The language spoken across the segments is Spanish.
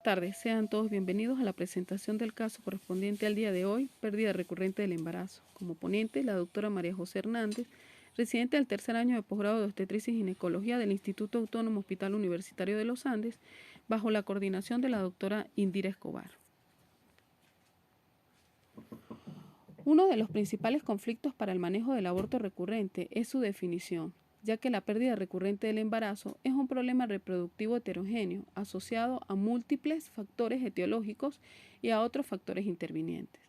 Tardes, sean todos bienvenidos a la presentación del caso correspondiente al día de hoy, pérdida recurrente del embarazo. Como ponente, la doctora María José Hernández, residente del tercer año de posgrado de obstetricia y ginecología del Instituto Autónomo Hospital Universitario de los Andes, bajo la coordinación de la doctora Indira Escobar. Uno de los principales conflictos para el manejo del aborto recurrente es su definición, ya que la pérdida recurrente del embarazo es un problema reproductivo heterogéneo asociado a múltiples factores etiológicos y a otros factores intervinientes.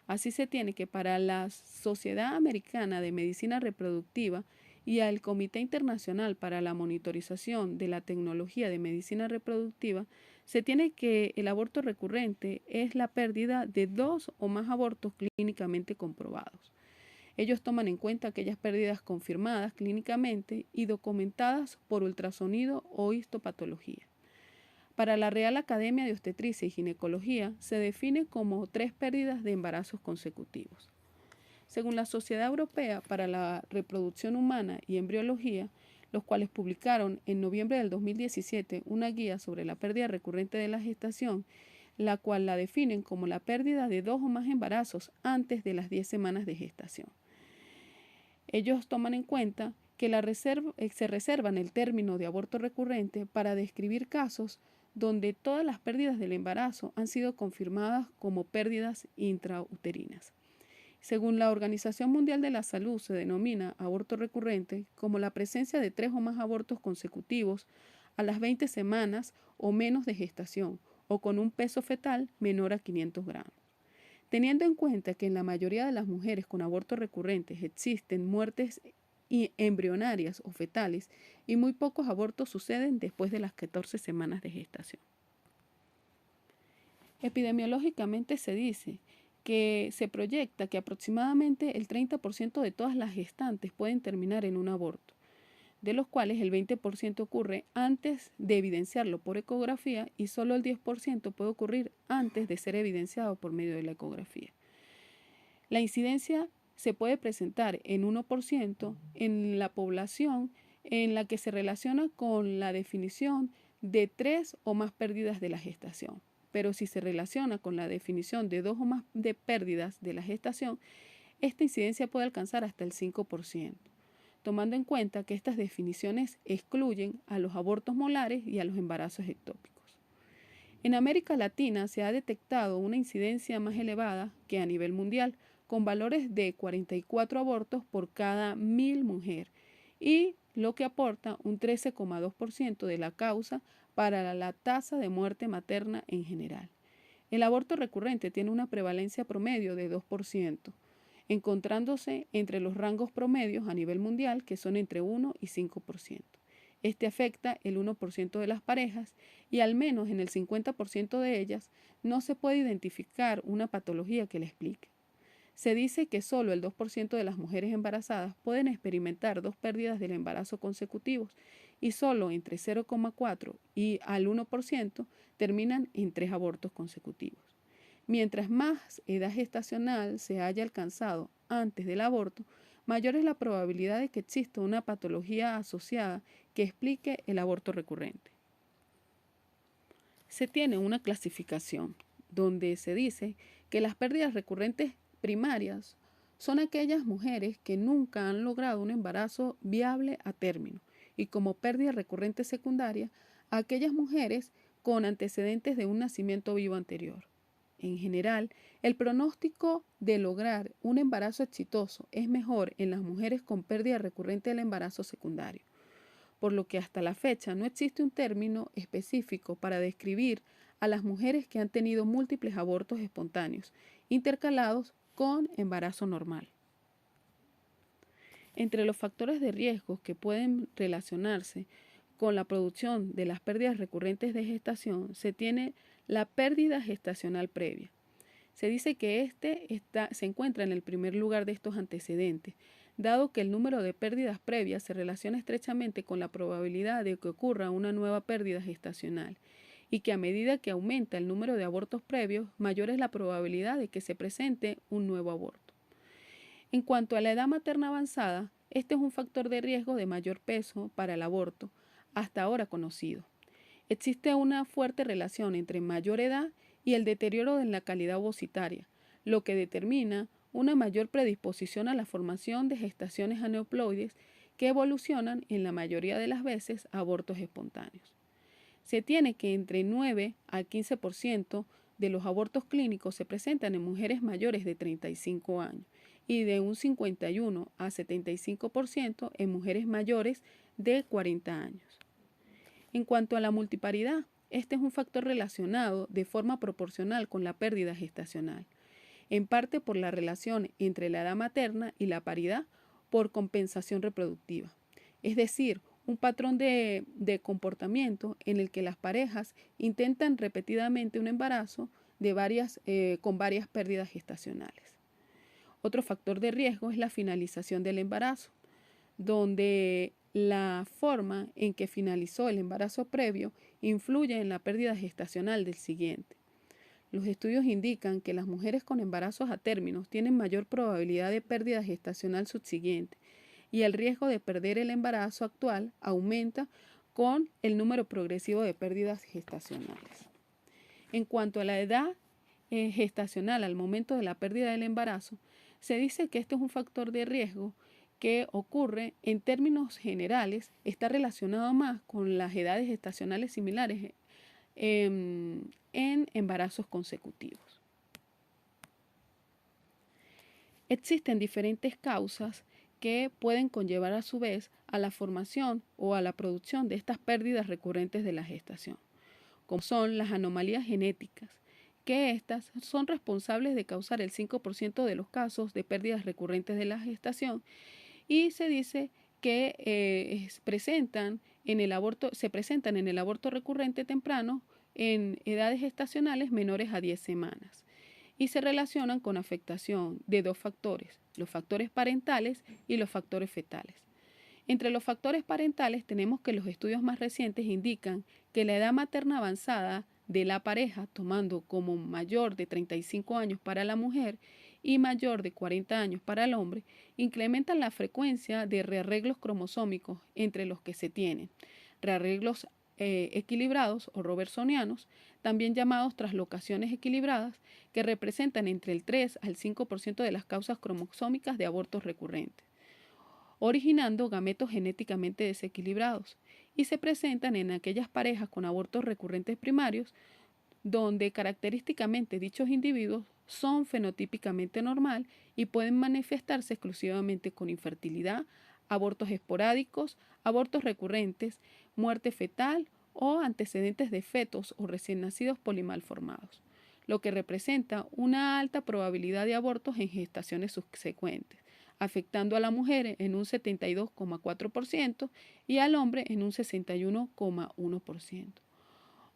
Así se tiene que para la Sociedad Americana de Medicina Reproductiva y al Comité Internacional para la Monitorización de la Tecnología de Medicina Reproductiva, se tiene que el aborto recurrente es la pérdida de 2 o más abortos clínicamente comprobados. Ellos toman en cuenta aquellas pérdidas confirmadas clínicamente y documentadas por ultrasonido o histopatología. Para la Real Academia de Obstetricia y Ginecología se define como 3 pérdidas de embarazos consecutivos. Según la Sociedad Europea para la Reproducción Humana y Embriología, los cuales publicaron en noviembre del 2017 una guía sobre la pérdida recurrente de la gestación, la cual la definen como la pérdida de 2 o más embarazos antes de las 10 semanas de gestación. Ellos toman en cuenta que se reservan el término de aborto recurrente para describir casos donde todas las pérdidas del embarazo han sido confirmadas como pérdidas intrauterinas. Según la Organización Mundial de la Salud, se denomina aborto recurrente como la presencia de 3 o más abortos consecutivos a las 20 semanas o menos de gestación, o con un peso fetal menor a 500 gramos. Teniendo en cuenta que en la mayoría de las mujeres con abortos recurrentes existen muertes embrionarias o fetales y muy pocos abortos suceden después de las 14 semanas de gestación. Epidemiológicamente se dice que se proyecta que aproximadamente el 30% de todas las gestantes pueden terminar en un aborto, de los cuales el 20% ocurre antes de evidenciarlo por ecografía y solo el 10% puede ocurrir antes de ser evidenciado por medio de la ecografía. La incidencia se puede presentar en 1% en la población en la que se relaciona con la definición de 3 o más pérdidas de la gestación. Pero si se relaciona con la definición de 2 o más de pérdidas de la gestación, esta incidencia puede alcanzar hasta el 5%, tomando en cuenta que estas definiciones excluyen a los abortos molares y a los embarazos ectópicos. En América Latina se ha detectado una incidencia más elevada que a nivel mundial, con valores de 44 abortos por cada 1000 mujeres, y lo que aporta un 13,2% de la causa para la tasa de muerte materna en general. El aborto recurrente tiene una prevalencia promedio de 2%, encontrándose entre los rangos promedios a nivel mundial que son entre 1 y 5%. Este afecta el 1% de las parejas y al menos en el 50% de ellas no se puede identificar una patología que la explique. Se dice que solo el 2% de las mujeres embarazadas pueden experimentar 2 pérdidas del embarazo consecutivos y solo entre 0,4 y al 1% terminan en 3 abortos consecutivos. Mientras más edad gestacional se haya alcanzado antes del aborto, mayor es la probabilidad de que exista una patología asociada que explique el aborto recurrente. Se tiene una clasificación donde se dice que las pérdidas recurrentes primarias son aquellas mujeres que nunca han logrado un embarazo viable a término, y como pérdida recurrente secundaria, aquellas mujeres con antecedentes de un nacimiento vivo anterior. En general, el pronóstico de lograr un embarazo exitoso es mejor en las mujeres con pérdida recurrente del embarazo secundario, por lo que hasta la fecha no existe un término específico para describir a las mujeres que han tenido múltiples abortos espontáneos, intercalados con embarazo normal. Entre los factores de riesgo que pueden relacionarse con la producción de las pérdidas recurrentes de gestación se tiene la pérdida gestacional previa. Se dice que se encuentra en el primer lugar de estos antecedentes, dado que el número de pérdidas previas se relaciona estrechamente con la probabilidad de que ocurra una nueva pérdida gestacional, y que a medida que aumenta el número de abortos previos, mayor es la probabilidad de que se presente un nuevo aborto. En cuanto a la edad materna avanzada, este es un factor de riesgo de mayor peso para el aborto, hasta ahora conocido. Existe una fuerte relación entre mayor edad y el deterioro en la calidad ovocitaria, lo que determina una mayor predisposición a la formación de gestaciones aneuploides que evolucionan en la mayoría de las veces a abortos espontáneos. Se tiene que entre 9 al 15% de los abortos clínicos se presentan en mujeres mayores de 35 años y de un 51 a 75% en mujeres mayores de 40 años. En cuanto a la multiparidad, este es un factor relacionado de forma proporcional con la pérdida gestacional, en parte por la relación entre la edad materna y la paridad por compensación reproductiva, es decir, un patrón de comportamiento en el que las parejas intentan repetidamente un embarazo con varias pérdidas gestacionales. Otro factor de riesgo es la finalización del embarazo, donde la forma en que finalizó el embarazo previo influye en la pérdida gestacional del siguiente. Los estudios indican que las mujeres con embarazos a términos tienen mayor probabilidad de pérdida gestacional subsiguiente y el riesgo de perder el embarazo actual aumenta con el número progresivo de pérdidas gestacionales. En cuanto a la edad gestacional al momento de la pérdida del embarazo, se dice que este es un factor de riesgo que ocurre en términos generales, está relacionado más con las edades gestacionales similares en embarazos consecutivos. Existen diferentes causas que pueden conllevar a su vez a la formación o a la producción de estas pérdidas recurrentes de la gestación, como son las anomalías genéticas, que estas son responsables de causar el 5% de los casos de pérdidas recurrentes de la gestación y se dice que se presentan en el aborto recurrente temprano en edades gestacionales menores a 10 semanas y se relacionan con afectación de dos factores, los factores parentales y los factores fetales. Entre los factores parentales tenemos que los estudios más recientes indican que la edad materna avanzada de la pareja, tomando como mayor de 35 años para la mujer y mayor de 40 años para el hombre, incrementan la frecuencia de rearreglos cromosómicos entre los que se tienen rearreglos equilibrados o robertsonianos, también llamados traslocaciones equilibradas, que representan entre el 3 al 5% de las causas cromosómicas de abortos recurrentes, originando gametos genéticamente desequilibrados, y se presentan en aquellas parejas con abortos recurrentes primarios, donde característicamente dichos individuos son fenotípicamente normal y pueden manifestarse exclusivamente con infertilidad, abortos esporádicos, abortos recurrentes, muerte fetal o antecedentes de fetos o recién nacidos polimalformados, lo que representa una alta probabilidad de abortos en gestaciones subsecuentes, afectando a la mujer en un 72,4% y al hombre en un 61,1%.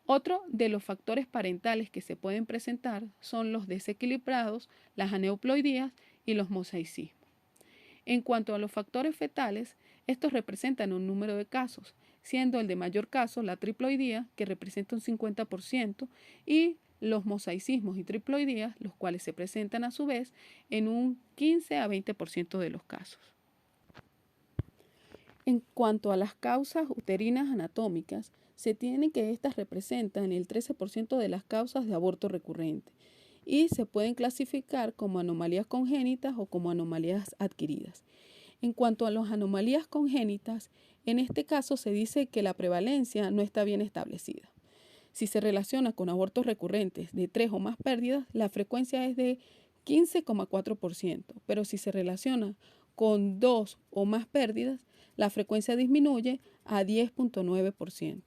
Otro de los factores parentales que se pueden presentar son los desequilibrados, las aneuploidías y los mosaicismos. En cuanto a los factores fetales, estos representan un número de casos, siendo el de mayor caso la triploidía, que representa un 50%, y los mosaicismos y triploidías, los cuales se presentan a su vez en un 15 a 20% de los casos. En cuanto a las causas uterinas anatómicas, se tiene que estas representan el 13% de las causas de aborto recurrente y se pueden clasificar como anomalías congénitas o como anomalías adquiridas. En cuanto a las anomalías congénitas, en este caso se dice que la prevalencia no está bien establecida. Si se relaciona con abortos recurrentes de 3 o más pérdidas, la frecuencia es de 15,4%, pero si se relaciona con 2 o más pérdidas, la frecuencia disminuye a 10,9%.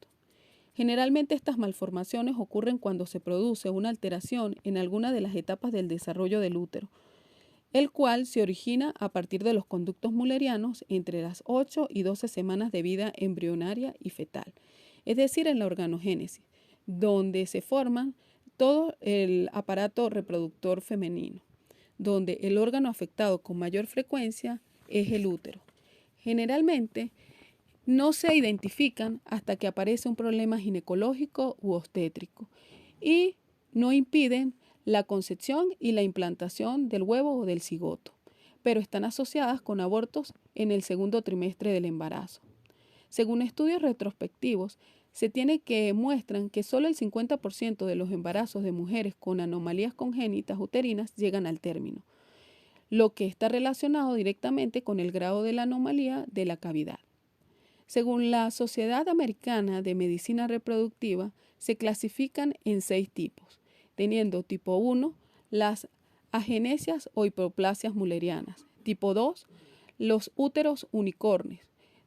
Generalmente estas malformaciones ocurren cuando se produce una alteración en alguna de las etapas del desarrollo del útero, el cual se origina a partir de los conductos mullerianos entre las 8 y 12 semanas de vida embrionaria y fetal, es decir, en la organogénesis, donde se forma todo el aparato reproductor femenino, donde el órgano afectado con mayor frecuencia es el útero. Generalmente, no se identifican hasta que aparece un problema ginecológico u obstétrico y no impiden la concepción y la implantación del huevo o del cigoto, pero están asociadas con abortos en el segundo trimestre del embarazo. Según estudios retrospectivos, se tiene que muestran que solo el 50% de los embarazos de mujeres con anomalías congénitas uterinas llegan al término, lo que está relacionado directamente con el grado de la anomalía de la cavidad. Según la Sociedad Americana de Medicina Reproductiva, se clasifican en 6 tipos, teniendo tipo 1, las agenesias o hipoplasias mullerianas, tipo 2, los úteros unicornes,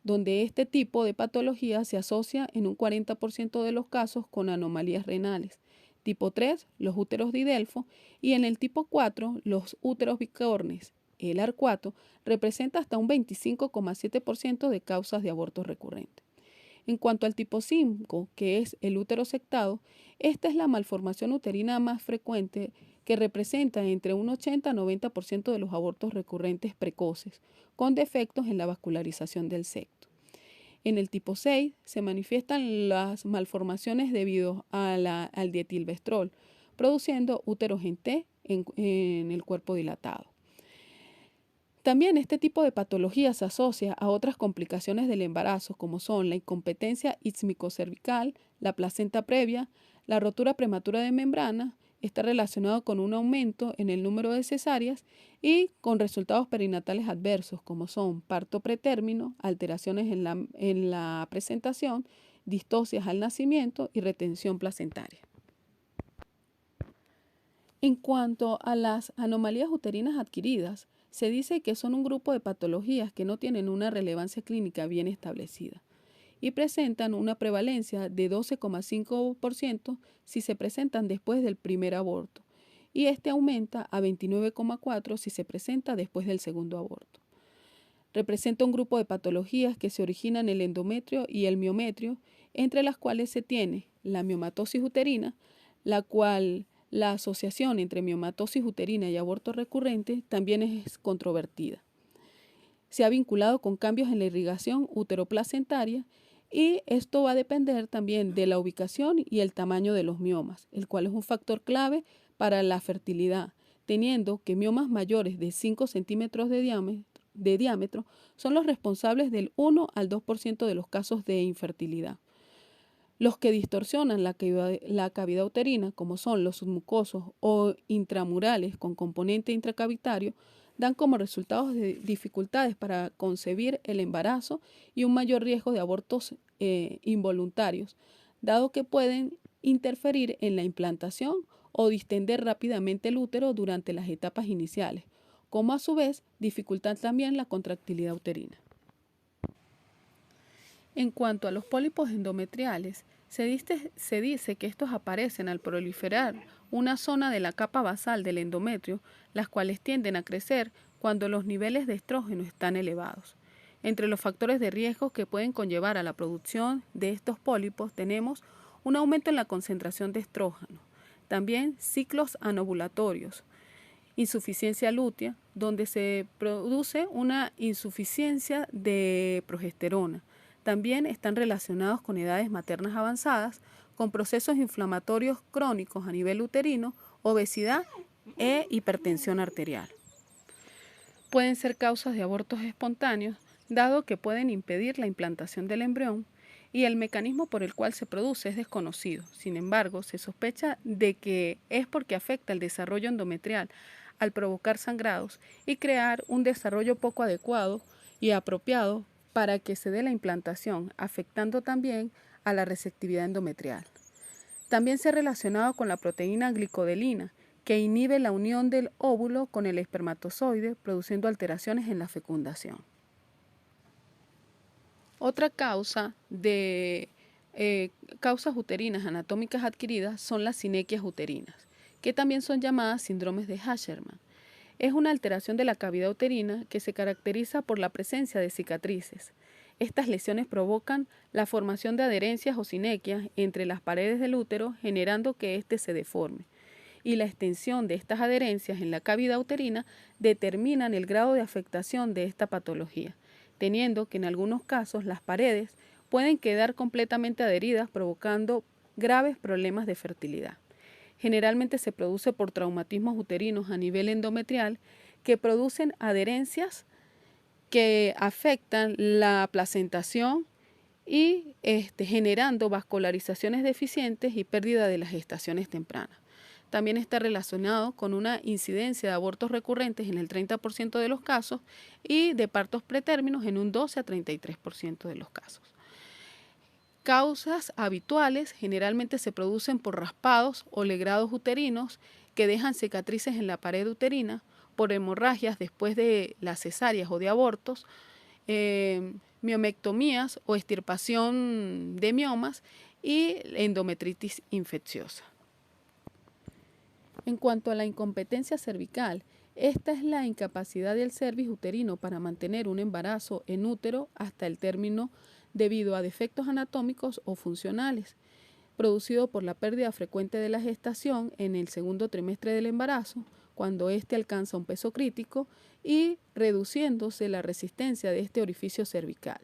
donde este tipo de patología se asocia en un 40% de los casos con anomalías renales, tipo 3, los úteros didelfo, y en el tipo 4, los úteros bicornes. El arcuato representa hasta un 25,7% de causas de aborto recurrente. En cuanto al tipo 5, que es el útero sectado, esta es la malformación uterina más frecuente que representa entre un 80 a 90% de los abortos recurrentes precoces, con defectos en la vascularización del septo. En el tipo 6 se manifiestan las malformaciones debido al dietilvestrol, produciendo úteros en T en el cuerpo dilatado. También este tipo de patología se asocia a otras complicaciones del embarazo, como son la incompetencia ismicocervical, la placenta previa, la rotura prematura de membrana, está relacionado con un aumento en el número de cesáreas y con resultados perinatales adversos, como son parto pretérmino, alteraciones en la presentación, distocias al nacimiento y retención placentaria. En cuanto a las anomalías uterinas adquiridas, se dice que son un grupo de patologías que no tienen una relevancia clínica bien establecida y presentan una prevalencia de 12,5% si se presentan después del primer aborto, y este aumenta a 29,4% si se presenta después del segundo aborto. Representa un grupo de patologías que se originan en el endometrio y el miometrio, entre las cuales se tiene la miomatosis uterina, la cual la asociación entre miomatosis uterina y aborto recurrente también es controvertida. Se ha vinculado con cambios en la irrigación uteroplacentaria y esto va a depender también de la ubicación y el tamaño de los miomas, el cual es un factor clave para la fertilidad, teniendo que miomas mayores de 5 centímetros de diámetro son los responsables del 1 al 2% de los casos de infertilidad. Los que distorsionan la cavidad uterina, como son los submucosos o intramurales con componente intracavitario, dan como resultados de dificultades para concebir el embarazo y un mayor riesgo de abortos involuntarios, dado que pueden interferir en la implantación o distender rápidamente el útero durante las etapas iniciales, como a su vez dificultan también la contractilidad uterina. En cuanto a los pólipos endometriales, se dice que estos aparecen al proliferar una zona de la capa basal del endometrio, las cuales tienden a crecer cuando los niveles de estrógeno están elevados. Entre los factores de riesgo que pueden conllevar a la producción de estos pólipos tenemos un aumento en la concentración de estrógeno, también ciclos anovulatorios, insuficiencia lútea, donde se produce una insuficiencia de progesterona. También están relacionados con edades maternas avanzadas, con procesos inflamatorios crónicos a nivel uterino, obesidad e hipertensión arterial. Pueden ser causas de abortos espontáneos, dado que pueden impedir la implantación del embrión, y el mecanismo por el cual se produce es desconocido. Sin embargo, se sospecha de que es porque afecta el desarrollo endometrial al provocar sangrados y crear un desarrollo poco adecuado y apropiado para que se dé la implantación, afectando también a la receptividad endometrial. También se ha relacionado con la proteína glicodelina, que inhibe la unión del óvulo con el espermatozoide, produciendo alteraciones en la fecundación. Otra causa de causas uterinas anatómicas adquiridas son las sinequias uterinas, que también son llamadas síndromes de Asherman. Es una alteración de la cavidad uterina que se caracteriza por la presencia de cicatrices. Estas lesiones provocan la formación de adherencias o sinequias entre las paredes del útero, generando que éste se deforme. Y la extensión de estas adherencias en la cavidad uterina determinan el grado de afectación de esta patología, teniendo que en algunos casos las paredes pueden quedar completamente adheridas, provocando graves problemas de fertilidad. Generalmente se produce por traumatismos uterinos a nivel endometrial que producen adherencias que afectan la placentación y generando vascularizaciones deficientes y pérdida de las gestaciones tempranas. También está relacionado con una incidencia de abortos recurrentes en el 30% de los casos y de partos pretérminos en un 12 a 33% de los casos. Causas habituales generalmente se producen por raspados o legrados uterinos que dejan cicatrices en la pared uterina, por hemorragias después de las cesáreas o de abortos, miomectomías o extirpación de miomas y endometritis infecciosa. En cuanto a la incompetencia cervical, esta es la incapacidad del cervix uterino para mantener un embarazo en útero hasta el término debido a defectos anatómicos o funcionales, producido por la pérdida frecuente de la gestación en el segundo trimestre del embarazo, cuando éste alcanza un peso crítico, y reduciéndose la resistencia de este orificio cervical.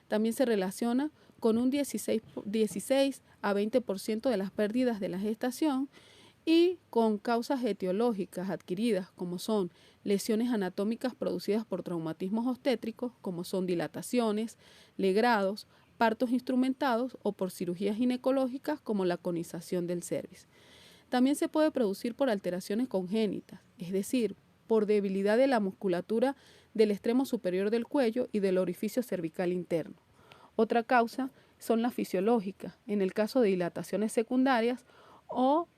También se relaciona con un 16 a 20% de las pérdidas de la gestación y con causas etiológicas adquiridas como son lesiones anatómicas producidas por traumatismos obstétricos, como son dilataciones, legrados, partos instrumentados o por cirugías ginecológicas como la conización del cervix. También se puede producir por alteraciones congénitas, es decir, por debilidad de la musculatura del extremo superior del cuello y del orificio cervical interno. Otra causa son las fisiológicas, en el caso de dilataciones secundarias o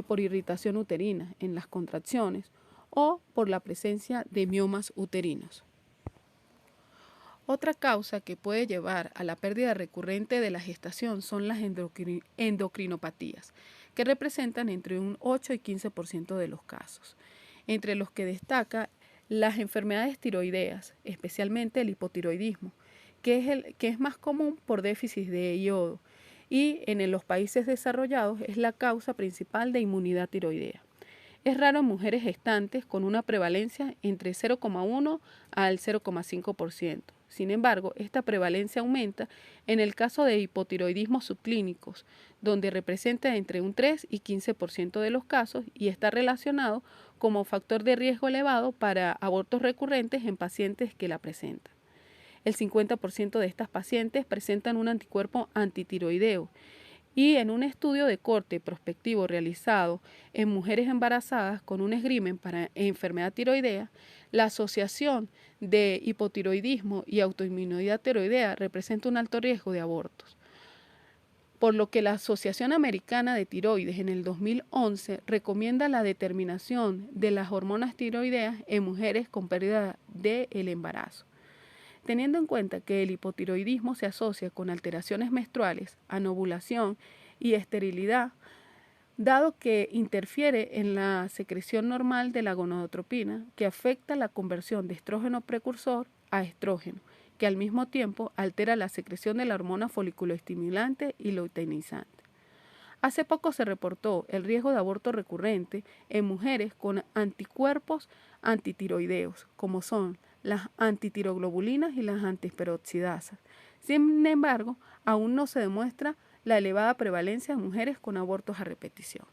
por irritación uterina en las contracciones o por la presencia de miomas uterinos. Otra causa que puede llevar a la pérdida recurrente de la gestación son las endocrinopatías, que representan entre un 8 y 15% de los casos, entre los que destaca las enfermedades tiroideas, especialmente el hipotiroidismo, que es más común por déficit de yodo, y en los países desarrollados es la causa principal de inmunidad tiroidea. Es raro en mujeres gestantes con una prevalencia entre 0,1 al 0,5%. Sin embargo, esta prevalencia aumenta en el caso de hipotiroidismos subclínicos, donde representa entre un 3 y 15% de los casos y está relacionado como factor de riesgo elevado para abortos recurrentes en pacientes que la presentan. El 50% de estas pacientes presentan un anticuerpo antitiroideo y en un estudio de corte prospectivo realizado en mujeres embarazadas con un esgrimen para enfermedad tiroidea, la asociación de hipotiroidismo y autoinmunidad tiroidea representa un alto riesgo de abortos, por lo que la Asociación Americana de Tiroides en el 2011 recomienda la determinación de las hormonas tiroideas en mujeres con pérdida del embarazo. Teniendo en cuenta que el hipotiroidismo se asocia con alteraciones menstruales, anovulación y esterilidad, dado que interfiere en la secreción normal de la gonadotropina, que afecta la conversión de estrógeno precursor a estrógeno, que al mismo tiempo altera la secreción de la hormona foliculoestimulante y luteinizante. Hace poco se reportó el riesgo de aborto recurrente en mujeres con anticuerpos antitiroideos, como son las antitiroglobulinas y las antiperoxidasas. Sin embargo, aún no se demuestra la elevada prevalencia en mujeres con abortos a repetición.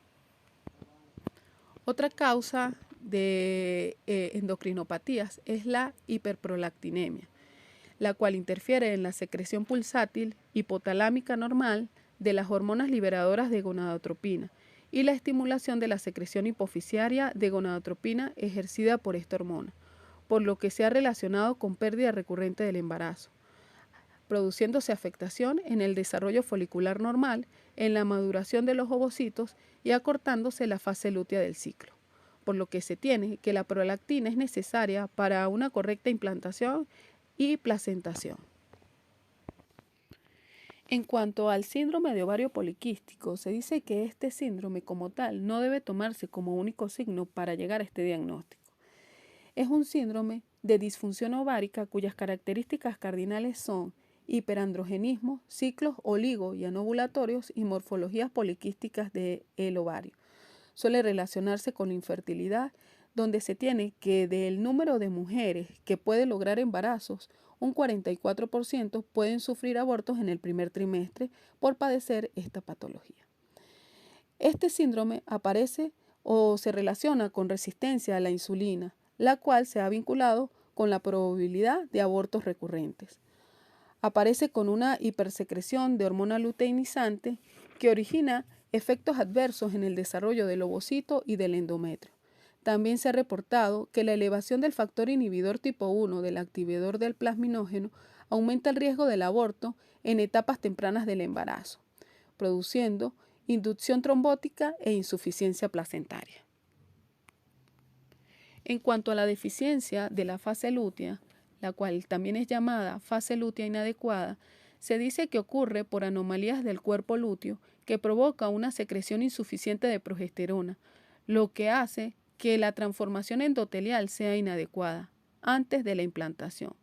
Otra causa de endocrinopatías es la hiperprolactinemia, la cual interfiere en la secreción pulsátil hipotalámica normal de las hormonas liberadoras de gonadotropina y la estimulación de la secreción hipofisiaria de gonadotropina ejercida por esta hormona, por lo que se ha relacionado con pérdida recurrente del embarazo, produciéndose afectación en el desarrollo folicular normal, en la maduración de los ovocitos y acortándose la fase lútea del ciclo, por lo que se tiene que la prolactina es necesaria para una correcta implantación y placentación. En cuanto al síndrome de ovario poliquístico, se dice que este síndrome como tal no debe tomarse como único signo para llegar a este diagnóstico. Es un síndrome de disfunción ovárica cuyas características cardinales son hiperandrogenismo, ciclos oligo y anovulatorios y morfologías poliquísticas del ovario. Suele relacionarse con la infertilidad, donde se tiene que del número de mujeres que puede lograr embarazos, un 44% pueden sufrir abortos en el primer trimestre por padecer esta patología. Este síndrome aparece o se relaciona con resistencia a la insulina, la cual se ha vinculado con la probabilidad de abortos recurrentes. aparece con una hipersecreción de hormona luteinizante que origina efectos adversos en el desarrollo del ovocito y del endometrio. También se ha reportado que la elevación del factor inhibidor tipo 1 del activador del plasminógeno aumenta el riesgo del aborto en etapas tempranas del embarazo, produciendo inducción trombótica e insuficiencia placentaria. En cuanto a la deficiencia de la fase lútea, la cual también es llamada fase lútea inadecuada, se dice que ocurre por anomalías del cuerpo lúteo que provoca una secreción insuficiente de progesterona, lo que hace que la transformación endotelial sea inadecuada antes de la implantación,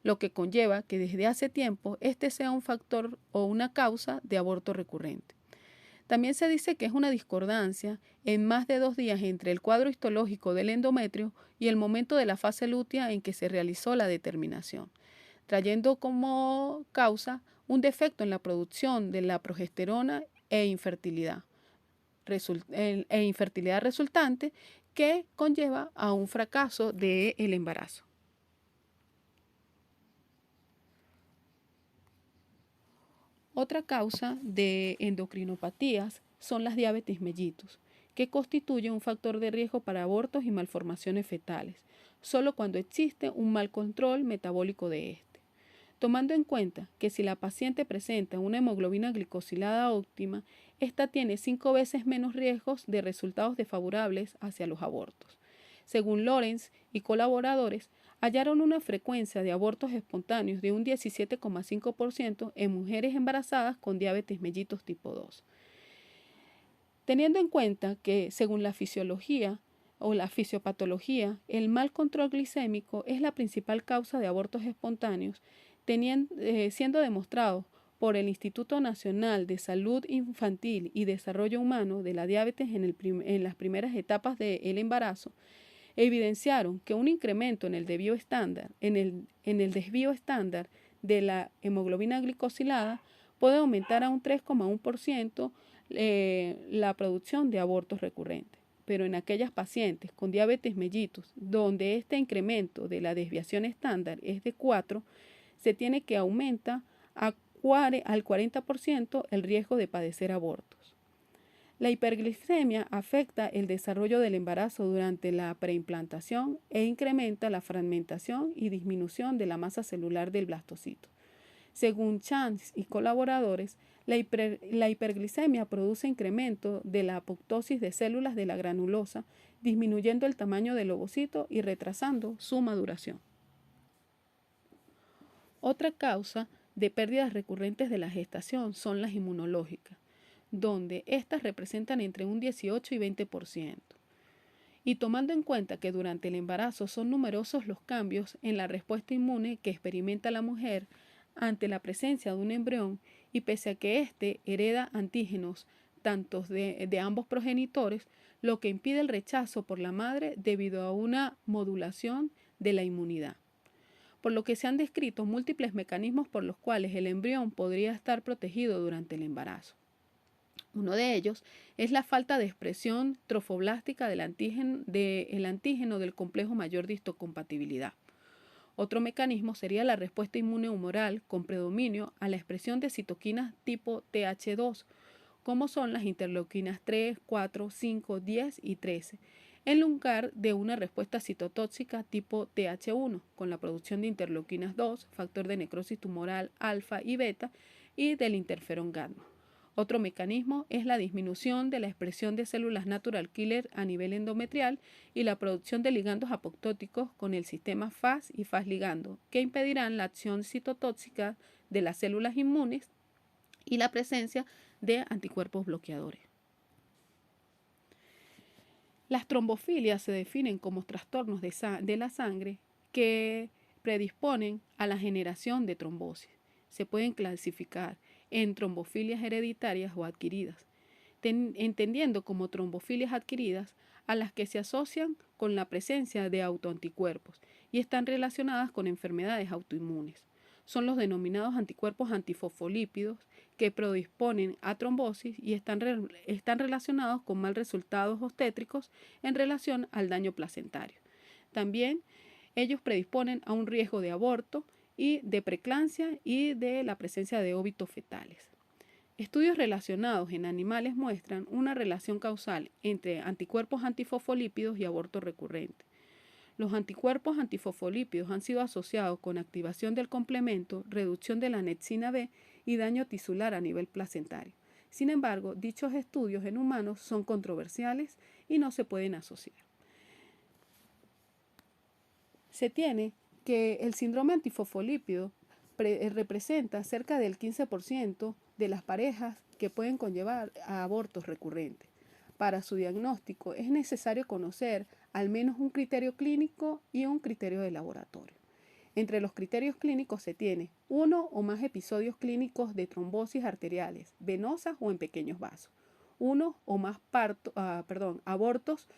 lo que conlleva que desde hace tiempo este sea un factor o una causa de aborto recurrente. También se dice que es una discordancia en más de 2 días entre el cuadro histológico del endometrio y el momento de la fase lútea en que se realizó la determinación, trayendo como causa un defecto en la producción de la progesterona e infertilidad resultante que conlleva a un fracaso del embarazo. Otra causa de endocrinopatías son las diabetes mellitus, que constituye un factor de riesgo para abortos y malformaciones fetales, solo cuando existe un mal control metabólico de este. Tomando en cuenta que si la paciente presenta una hemoglobina glicosilada óptima, esta tiene 5 veces menos riesgos de resultados desfavorables hacia los abortos. Según Lorenz y colaboradores, hallaron una frecuencia de abortos espontáneos de un 17,5% en mujeres embarazadas con diabetes mellitus tipo 2. Teniendo en cuenta que, según la fisiología o la fisiopatología, el mal control glicémico es la principal causa de abortos espontáneos, siendo demostrado por el Instituto Nacional de Salud Infantil y Desarrollo Humano de la diabetes en las primeras etapas del embarazo, evidenciaron que un incremento en el desvío estándar, de la hemoglobina glicosilada puede aumentar a un 3,1% la producción de abortos recurrentes. Pero en aquellas pacientes con diabetes mellitus, donde este incremento de la desviación estándar es de 4, se tiene que aumentar al 40% el riesgo de padecer abortos. La hiperglicemia afecta el desarrollo del embarazo durante la preimplantación e incrementa la fragmentación y disminución de la masa celular del blastocito. Según Chance y colaboradores, la hiperglicemia produce incremento de la apoptosis de células de la granulosa, disminuyendo el tamaño del ovocito y retrasando su maduración. Otra causa de pérdidas recurrentes de la gestación son las inmunológicas, donde éstas representan entre un 18 y 20%. Y tomando en cuenta que durante el embarazo son numerosos los cambios en la respuesta inmune que experimenta la mujer ante la presencia de un embrión, y pese a que éste hereda antígenos tanto de ambos progenitores, lo que impide el rechazo por la madre debido a una modulación de la inmunidad. Por lo que se han descrito múltiples mecanismos por los cuales el embrión podría estar protegido durante el embarazo. Uno de ellos es la falta de expresión trofoblástica del antígeno del complejo mayor de histocompatibilidad. Otro mecanismo sería la respuesta inmune humoral con predominio a la expresión de citoquinas tipo Th2, como son las interleuquinas 3, 4, 5, 10 y 13, en lugar de una respuesta citotóxica tipo Th1, con la producción de interleuquinas 2, factor de necrosis tumoral alfa y beta, y del interferón gamma. Otro mecanismo es la disminución de la expresión de células natural killer a nivel endometrial y la producción de ligandos apoptóticos con el sistema Fas y Fas ligando, que impedirán la acción citotóxica de las células inmunes y la presencia de anticuerpos bloqueadores. Las trombofilias se definen como trastornos de la sangre que predisponen a la generación de trombosis. Se pueden clasificar en trombofilias hereditarias o adquiridas, entendiendo como trombofilias adquiridas a las que se asocian con la presencia de autoanticuerpos y están relacionadas con enfermedades autoinmunes. Son los denominados anticuerpos antifosfolípidos que predisponen a trombosis y están relacionados con mal resultados obstétricos en relación al daño placentario. También ellos predisponen a un riesgo de aborto y de preeclampsia y de la presencia de óbitos fetales. Estudios relacionados en animales muestran una relación causal entre anticuerpos antifosfolípidos y aborto recurrente. Los anticuerpos antifosfolípidos han sido asociados con activación del complemento, reducción de la anexina B y daño tisular a nivel placentario. Sin embargo, dichos estudios en humanos son controversiales y no se pueden asociar. Se tiene que el síndrome antifosfolípido representa cerca del 15% de las parejas que pueden conllevar a abortos recurrentes. Para su diagnóstico es necesario conocer al menos un criterio clínico y un criterio de laboratorio. Entre los criterios clínicos se tiene uno o más episodios clínicos de trombosis arteriales, venosas o en pequeños vasos, uno o más abortos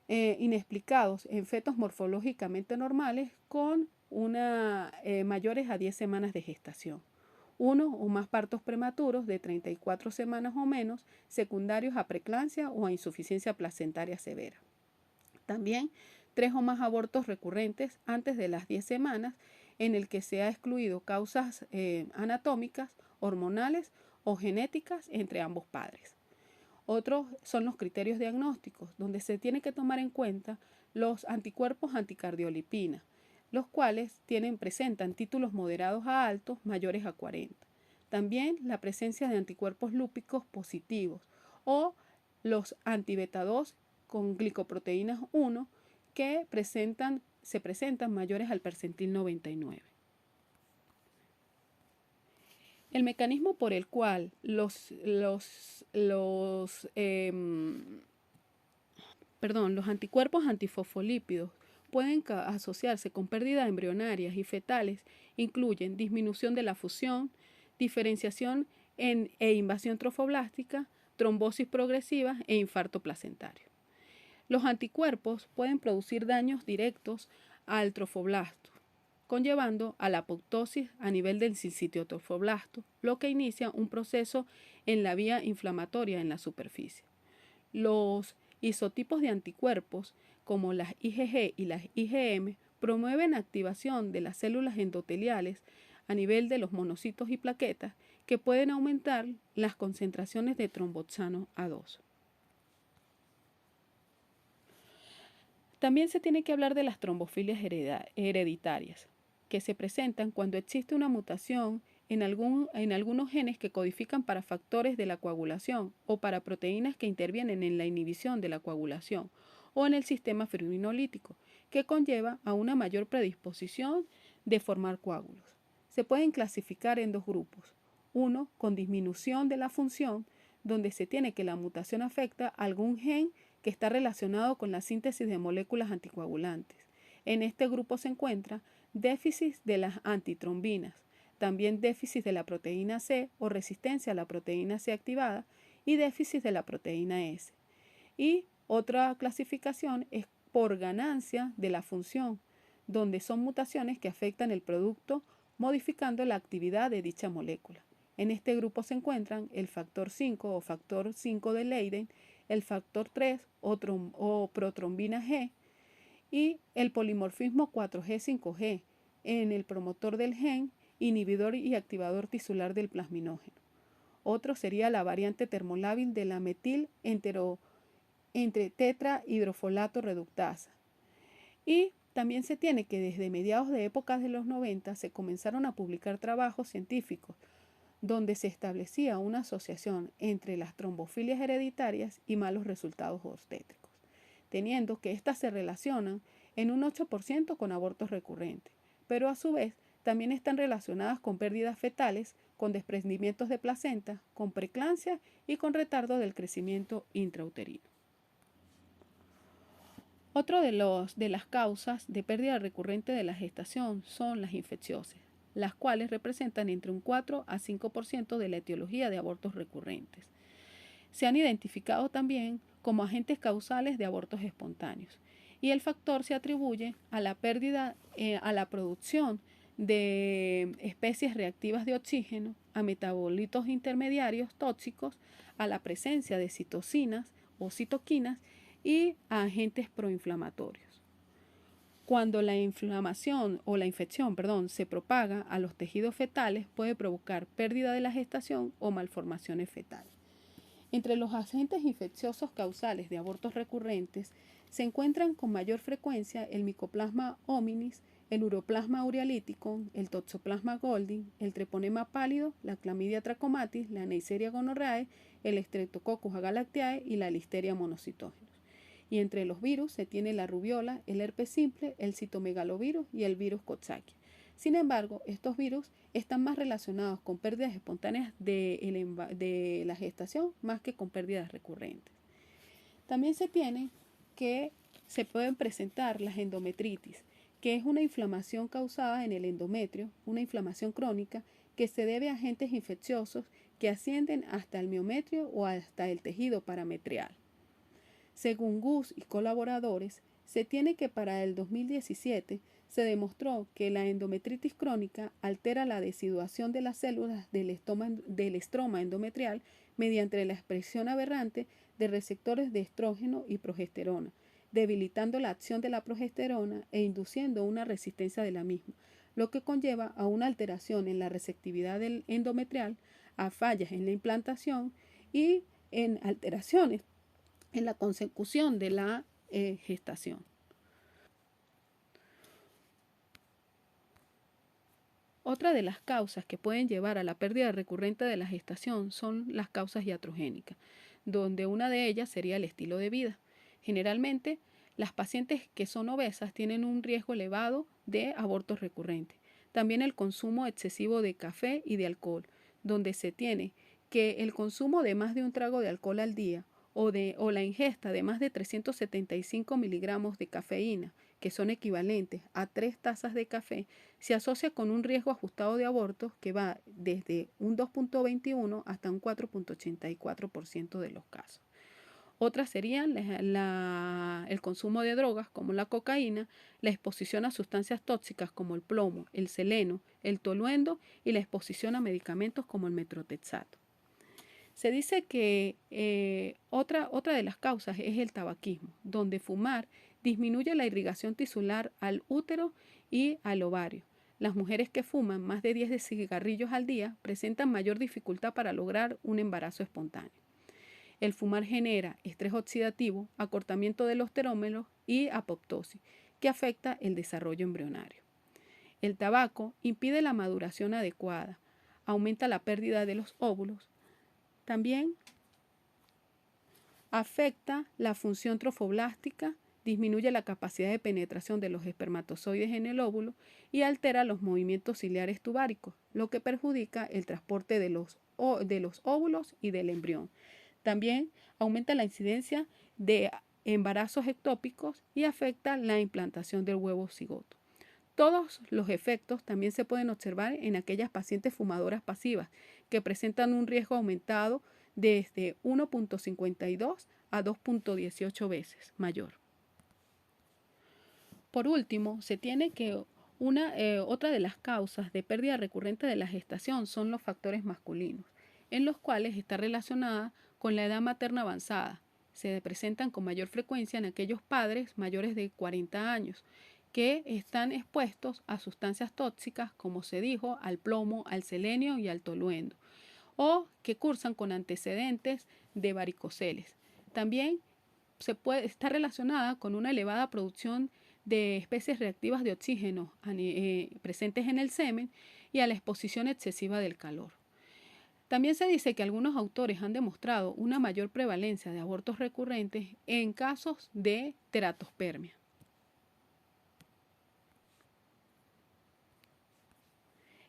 inexplicados en fetos morfológicamente normales con mayores a 10 semanas de gestación, uno o más partos prematuros de 34 semanas o menos, secundarios a preeclampsia o a insuficiencia placentaria severa. También 3 o más abortos recurrentes antes de las 10 semanas en el que se ha excluido causas anatómicas, hormonales o genéticas entre ambos padres. Otros son los criterios diagnósticos, donde se tiene que tomar en cuenta los anticuerpos anticardiolipina, los cuales presentan títulos moderados a altos mayores a 40. También la presencia de anticuerpos lúpicos positivos o los anti-beta 2 con glicoproteínas 1 que se presentan mayores al percentil 99. El mecanismo por el cual los anticuerpos antifosfolípidos pueden asociarse con pérdidas embrionarias y fetales incluyen disminución de la fusión, diferenciación e invasión trofoblástica, trombosis progresiva e infarto placentario. Los anticuerpos pueden producir daños directos al trofoblasto, conllevando a la apoptosis a nivel del sitio trofoblasto, lo que inicia un proceso en la vía inflamatoria en la superficie. Los isotipos de anticuerpos, como las IgG y las IgM, promueven activación de las células endoteliales a nivel de los monocitos y plaquetas que pueden aumentar las concentraciones de tromboxano A2. También se tiene que hablar de las trombofilias hereditarias, que se presentan cuando existe una mutación en algunos genes que codifican para factores de la coagulación o para proteínas que intervienen en la inhibición de la coagulación o en el sistema fibrinolítico, que conlleva a una mayor predisposición de formar coágulos. Se pueden clasificar en dos grupos. Uno, con disminución de la función, donde se tiene que la mutación afecta a algún gen que está relacionado con la síntesis de moléculas anticoagulantes. En este grupo se encuentra déficit de las antitrombinas, también déficit de la proteína C o resistencia a la proteína C activada y déficit de la proteína S. Y otra clasificación es por ganancia de la función, donde son mutaciones que afectan el producto modificando la actividad de dicha molécula. En este grupo se encuentran el factor 5 o factor 5 de Leiden, el factor 3 o protrombina G y el polimorfismo 4G5G en el promotor del gen, inhibidor y activador tisular del plasminógeno. Otro sería la variante termolábil de la metil entre tetrahidrofolato reductasa. Y también se tiene que desde mediados de épocas de los 90 se comenzaron a publicar trabajos científicos donde se establecía una asociación entre las trombofilias hereditarias y malos resultados obstétricos, teniendo que éstas se relacionan en un 8% con abortos recurrentes, pero a su vez también están relacionadas con pérdidas fetales, con desprendimientos de placenta, con preeclampsia y con retardo del crecimiento intrauterino. Otro de las causas de pérdida recurrente de la gestación son las infecciosas, las cuales representan entre un 4 a 5% de la etiología de abortos recurrentes. Se han identificado también como agentes causales de abortos espontáneos y el factor se atribuye a la pérdida, a la producción de especies reactivas de oxígeno, a metabolitos intermediarios tóxicos, a la presencia de citocinas o citoquinas y a agentes proinflamatorios. Cuando la inflamación o la infección, se propaga a los tejidos fetales, puede provocar pérdida de la gestación o malformaciones fetales. Entre los agentes infecciosos causales de abortos recurrentes se encuentran con mayor frecuencia el Mycoplasma hominis, el Uroplasma urealyticum, el Toxoplasma gondii, el Treponema pálido, la Clamidia trachomatis, la Neisseria gonorrhoeae, el Streptococcus agalactiae y la Listeria monocytogenes. Y entre los virus se tiene la rubiola, el herpes simple, el citomegalovirus y el virus Coxsackie. Sin embargo, estos virus están más relacionados con pérdidas espontáneas de la gestación más que con pérdidas recurrentes. También se tiene que se pueden presentar las endometritis, que es una inflamación causada en el endometrio, una inflamación crónica que se debe a agentes infecciosos que ascienden hasta el miometrio o hasta el tejido parametrial. Según Gus y colaboradores, se tiene que para el 2017 se demostró que la endometritis crónica altera la deciduación de las células del estroma endometrial mediante la expresión aberrante de receptores de estrógeno y progesterona, debilitando la acción de la progesterona e induciendo una resistencia de la misma, lo que conlleva a una alteración en la receptividad del endometrial, a fallas en la implantación y en alteraciones en la consecución de la gestación. Otra de las causas que pueden llevar a la pérdida recurrente de la gestación son las causas iatrogénicas, donde una de ellas sería el estilo de vida. Generalmente, las pacientes que son obesas tienen un riesgo elevado de abortos recurrentes. También el consumo excesivo de café y de alcohol, donde se tiene que el consumo de más de un trago de alcohol al día o la ingesta de más de 375 miligramos de cafeína, que son equivalentes a 3 tazas de café, se asocia con un riesgo ajustado de abortos que va desde un 2.21 hasta un 4.84% de los casos. Otras serían el consumo de drogas como la cocaína, la exposición a sustancias tóxicas como el plomo, el seleno, el tolueno y la exposición a medicamentos como el metrotexato. Se dice que otra de las causas es el tabaquismo, donde fumar disminuye la irrigación tisular al útero y al ovario. Las mujeres que fuman más de 10 cigarrillos al día presentan mayor dificultad para lograr un embarazo espontáneo. El fumar genera estrés oxidativo, acortamiento de los telómeros y apoptosis, que afecta el desarrollo embrionario. El tabaco impide la maduración adecuada, aumenta la pérdida de los óvulos. También afecta la función trofoblástica, disminuye la capacidad de penetración de los espermatozoides en el óvulo y altera los movimientos ciliares tubáricos, lo que perjudica el transporte de los óvulos y del embrión. También aumenta la incidencia de embarazos ectópicos y afecta la implantación del huevo cigoto. Todos los efectos también se pueden observar en aquellas pacientes fumadoras pasivas que presentan un riesgo aumentado desde 1.52 a 2.18 veces mayor. Por último, se tiene que otra de las causas de pérdida recurrente de la gestación son los factores masculinos, en los cuales está relacionada con la edad materna avanzada. Se presentan con mayor frecuencia en aquellos padres mayores de 40 años que están expuestos a sustancias tóxicas, como se dijo, al plomo, al selenio y al tolueno, o que cursan con antecedentes de varicoceles. También está relacionada con una elevada producción de especies reactivas de oxígeno presentes en el semen y a la exposición excesiva del calor. También se dice que algunos autores han demostrado una mayor prevalencia de abortos recurrentes en casos de teratospermia.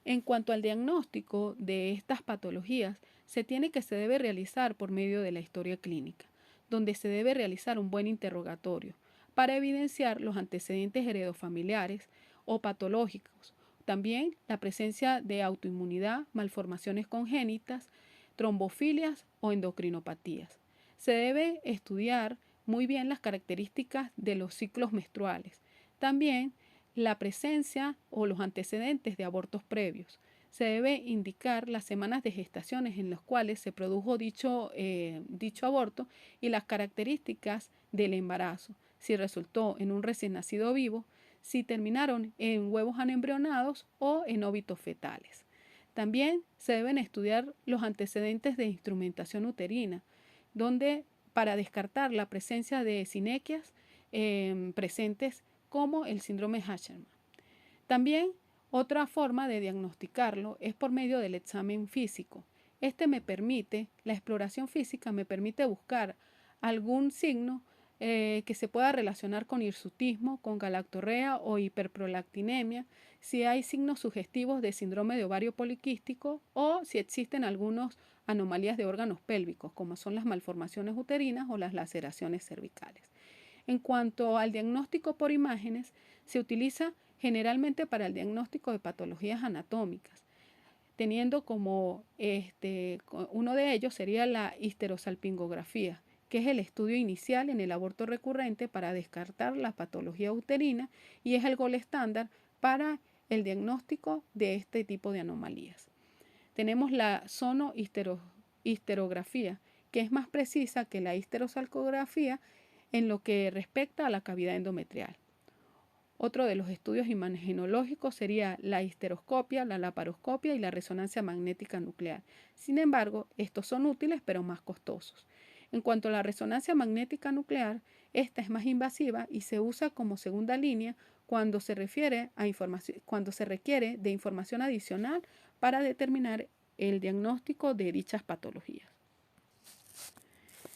En cuanto al diagnóstico de estas patologías, se debe realizar por medio de la historia clínica, donde se debe realizar un buen interrogatorio para evidenciar los antecedentes heredofamiliares o patológicos. También la presencia de autoinmunidad, malformaciones congénitas, trombofilias o endocrinopatías. Se debe estudiar muy bien las características de los ciclos menstruales. También la presencia o los antecedentes de abortos previos. Se debe indicar las semanas de gestaciones en las cuales se produjo dicho aborto y las características del embarazo. Si resultó en un recién nacido vivo, si terminaron en huevos anembrionados o en óvitos fetales. También se deben estudiar los antecedentes de instrumentación uterina, donde para descartar la presencia de sinequias presentes como el síndrome Hashemon. También otra forma de diagnosticarlo es por medio del examen físico. La exploración física me permite buscar algún signo que se pueda relacionar con hirsutismo, con galactorrea o hiperprolactinemia, si hay signos sugestivos de síndrome de ovario poliquístico o si existen algunas anomalías de órganos pélvicos, como son las malformaciones uterinas o las laceraciones cervicales. En cuanto al diagnóstico por imágenes, se utiliza generalmente para el diagnóstico de patologías anatómicas, teniendo como uno de ellos sería la histerosalpingografía, que es el estudio inicial en el aborto recurrente para descartar la patología uterina y es el gol estándar para el diagnóstico de este tipo de anomalías. Tenemos la sonohisterografía, que es más precisa que la histerosalpingografía en lo que respecta a la cavidad endometrial. Otro de los estudios imagenológicos sería la histeroscopia, la laparoscopia y la resonancia magnética nuclear. Sin embargo, estos son útiles pero más costosos. En cuanto a la resonancia magnética nuclear, esta es más invasiva y se usa como segunda línea cuando se requiere de información adicional para determinar el diagnóstico de dichas patologías.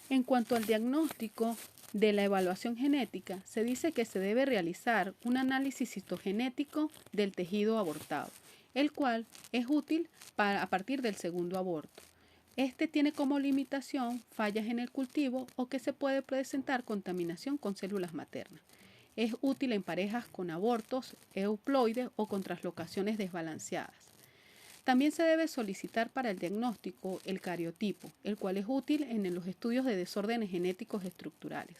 En cuanto al diagnóstico de la evaluación genética, se dice que se debe realizar un análisis citogenético del tejido abortado, el cual es útil a partir del segundo aborto. Este tiene como limitación fallas en el cultivo o que se puede presentar contaminación con células maternas. Es útil en parejas con abortos euploides o con translocaciones desbalanceadas. También se debe solicitar para el diagnóstico el cariotipo, el cual es útil en los estudios de desórdenes genéticos estructurales.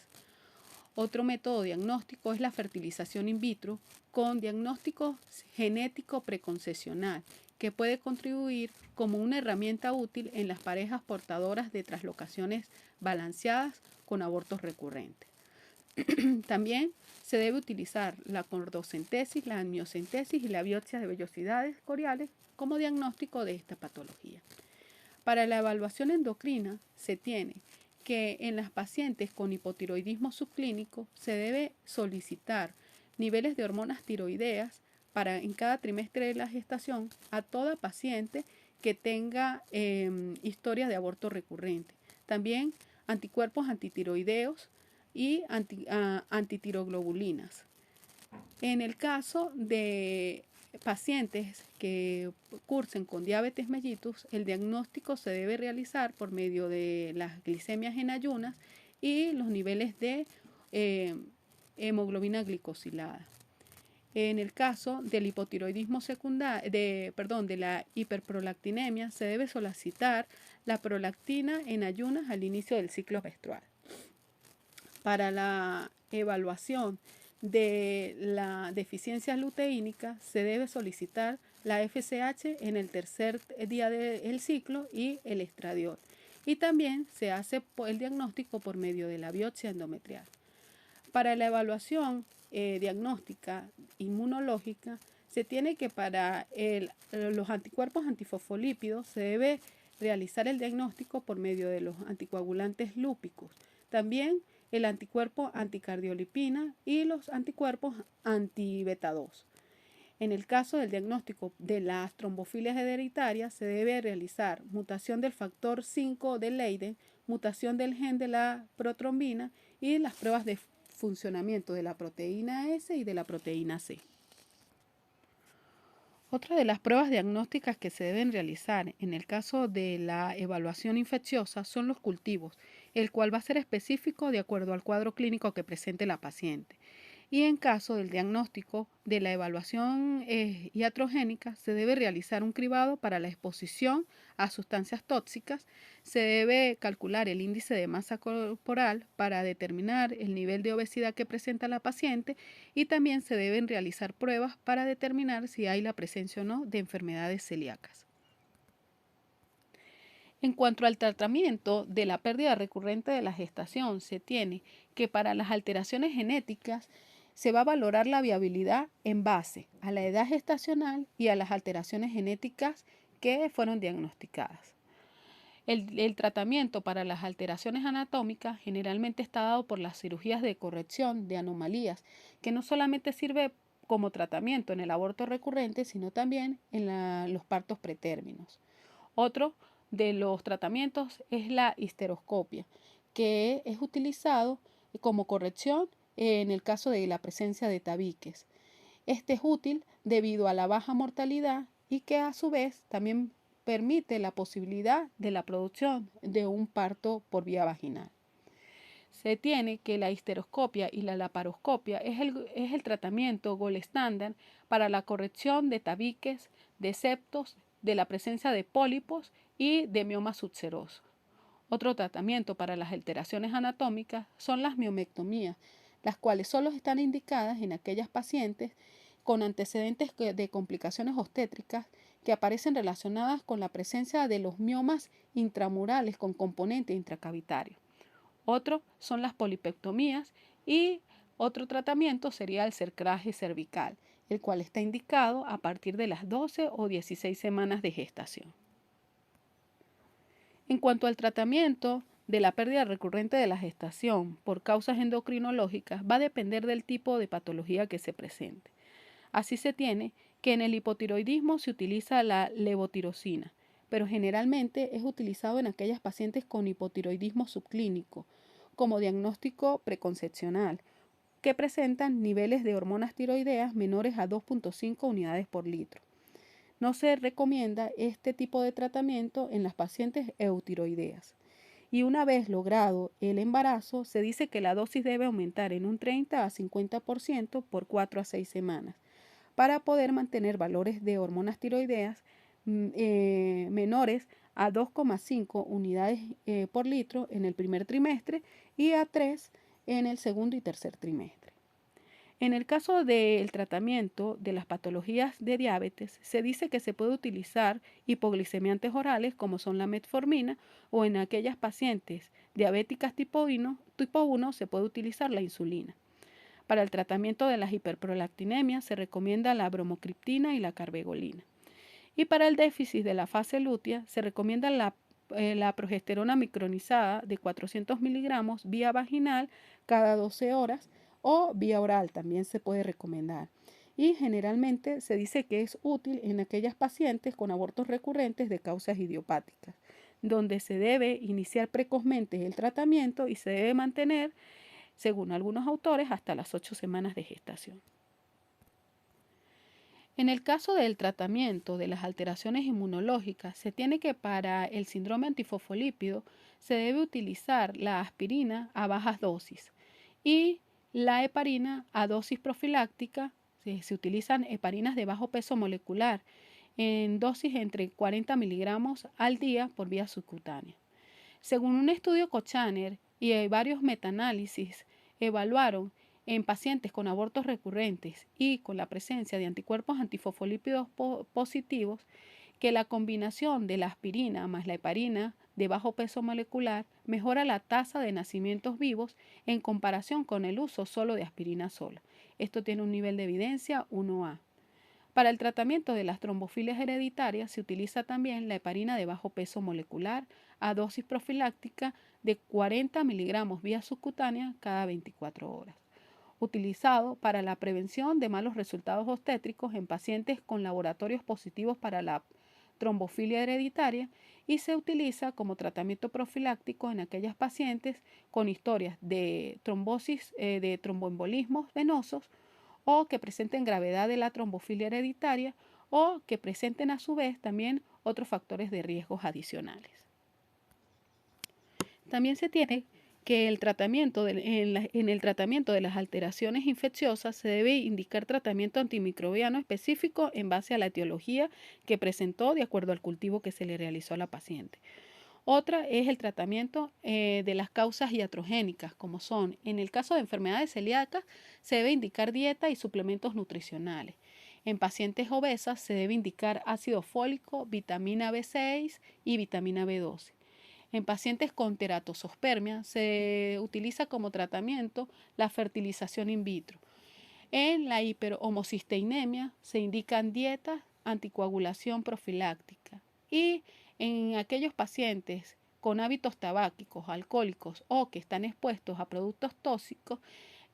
Otro método diagnóstico es la fertilización in vitro con diagnóstico genético preconcesional, que puede contribuir como una herramienta útil en las parejas portadoras de translocaciones balanceadas con abortos recurrentes. También se debe utilizar la cordocentesis, la amniocentesis y la biopsia de vellosidades coriales como diagnóstico de esta patología. Para la evaluación endocrina se tiene que en las pacientes con hipotiroidismo subclínico se debe solicitar niveles de hormonas tiroideas en cada trimestre de la gestación a toda paciente que tenga historia de aborto recurrente. También anticuerpos antitiroideos y antitiroglobulina. En el caso de pacientes que cursen con diabetes mellitus, el diagnóstico se debe realizar por medio de las glicemias en ayunas y los niveles de hemoglobina glicosilada. En el caso del hipotiroidismo de la hiperprolactinemia, se debe solicitar la prolactina en ayunas al inicio del ciclo menstrual. Para la evaluación de la deficiencia luteínica se debe solicitar la FSH en el tercer día del ciclo y el estradiol. Y también se hace el diagnóstico por medio de la biopsia endometrial. Para la evaluación diagnóstica inmunológica se tiene que para los anticuerpos antifosfolípidos se debe realizar el diagnóstico por medio de los anticoagulantes lúpicos. También el anticuerpo anticardiolipina y los anticuerpos anti-beta 2. En el caso del diagnóstico de las trombofilias hereditarias se debe realizar mutación del factor 5 de Leiden, mutación del gen de la protrombina y las pruebas de funcionamiento de la proteína S y de la proteína C. Otra de las pruebas diagnósticas que se deben realizar en el caso de la evaluación infecciosa son los cultivos, el cual va a ser específico de acuerdo al cuadro clínico que presente la paciente. Y en caso del diagnóstico de la evaluación iatrogénica, se debe realizar un cribado para la exposición a sustancias tóxicas, se debe calcular el índice de masa corporal para determinar el nivel de obesidad que presenta la paciente y también se deben realizar pruebas para determinar si hay la presencia o no de enfermedades celíacas. En cuanto al tratamiento de la pérdida recurrente de la gestación, se tiene que para las alteraciones genéticas Se va a valorar la viabilidad en base a la edad gestacional y a las alteraciones genéticas que fueron diagnosticadas. El tratamiento para las alteraciones anatómicas generalmente está dado por las cirugías de corrección de anomalías, que no solamente sirve como tratamiento en el aborto recurrente, sino también en los partos pretérminos. Otro de los tratamientos es la histeroscopia, que es utilizado como corrección en el caso de la presencia de tabiques. Este es útil debido a la baja mortalidad y que a su vez también permite la posibilidad de la producción de un parto por vía vaginal. Se tiene que la histeroscopia y la laparoscopia es el tratamiento gold estándar para la corrección de tabiques, de septos, de la presencia de pólipos y de miomas ulcerosos. Otro tratamiento para las alteraciones anatómicas son las miomectomías, las cuales solo están indicadas en aquellas pacientes con antecedentes de complicaciones obstétricas que aparecen relacionadas con la presencia de los miomas intramurales con componente intracavitario. Otro son las polipectomías y otro tratamiento sería el cerclaje cervical, el cual está indicado a partir de las 12 o 16 semanas de gestación. En cuanto al tratamiento de la pérdida recurrente de la gestación por causas endocrinológicas, va a depender del tipo de patología que se presente. Así se tiene que en el hipotiroidismo se utiliza la levotirosina, pero generalmente es utilizado en aquellas pacientes con hipotiroidismo subclínico, como diagnóstico preconcepcional, que presentan niveles de hormonas tiroideas menores a 2.5 unidades por litro. No se recomienda este tipo de tratamiento en las pacientes eutiroideas. Y una vez logrado el embarazo, se dice que la dosis debe aumentar en un 30 a 50% por 4 a 6 semanas para poder mantener valores de hormonas tiroideas menores a 2,5 unidades por litro en el primer trimestre y a 3 en el segundo y tercer trimestre. En el caso del tratamiento de las patologías de diabetes, se dice que se puede utilizar hipoglicemiantes orales como son la metformina o en aquellas pacientes diabéticas tipo 1 se puede utilizar la insulina. Para el tratamiento de las hiperprolactinemias se recomienda la bromocriptina y la carbegolina. Y para el déficit de la fase lútea se recomienda la progesterona micronizada de 400 miligramos vía vaginal cada 12 horas o vía oral también se puede recomendar. Y generalmente se dice que es útil en aquellas pacientes con abortos recurrentes de causas idiopáticas, donde se debe iniciar precozmente el tratamiento y se debe mantener, según algunos autores, hasta las 8 semanas de gestación. En el caso del tratamiento de las alteraciones inmunológicas, se tiene que para el síndrome antifosfolípido se debe utilizar la aspirina a bajas dosis y la heparina a dosis profiláctica. Se utilizan heparinas de bajo peso molecular en dosis entre 40 miligramos al día por vía subcutánea. Según un estudio Kochaner y varios metaanálisis, evaluaron en pacientes con abortos recurrentes y con la presencia de anticuerpos antifosfolípidos positivos que la combinación de la aspirina más la heparina de bajo peso molecular mejora la tasa de nacimientos vivos en comparación con el uso solo de aspirina sola. Esto tiene un nivel de evidencia 1A. Para el tratamiento de las trombofilias hereditarias se utiliza también la heparina de bajo peso molecular a dosis profiláctica de 40 miligramos vía subcutánea cada 24 horas, utilizado para la prevención de malos resultados obstétricos en pacientes con laboratorios positivos para la trombofilia hereditaria y se utiliza como tratamiento profiláctico en aquellas pacientes con historias de trombosis, de tromboembolismos venosos o que presenten gravedad de la trombofilia hereditaria o que presenten a su vez también otros factores de riesgos adicionales. También se tiene que en el tratamiento de las alteraciones infecciosas se debe indicar tratamiento antimicrobiano específico en base a la etiología que presentó de acuerdo al cultivo que se le realizó a la paciente. Otra es el tratamiento de las causas iatrogénicas, como son, en el caso de enfermedades celíacas, se debe indicar dieta y suplementos nutricionales. En pacientes obesas se debe indicar ácido fólico, vitamina B6 y vitamina B12. En pacientes con teratosospermia se utiliza como tratamiento la fertilización in vitro. En la hiperhomocisteinemia se indican dietas, anticoagulación profiláctica y en aquellos pacientes con hábitos tabáquicos, alcohólicos o que están expuestos a productos tóxicos,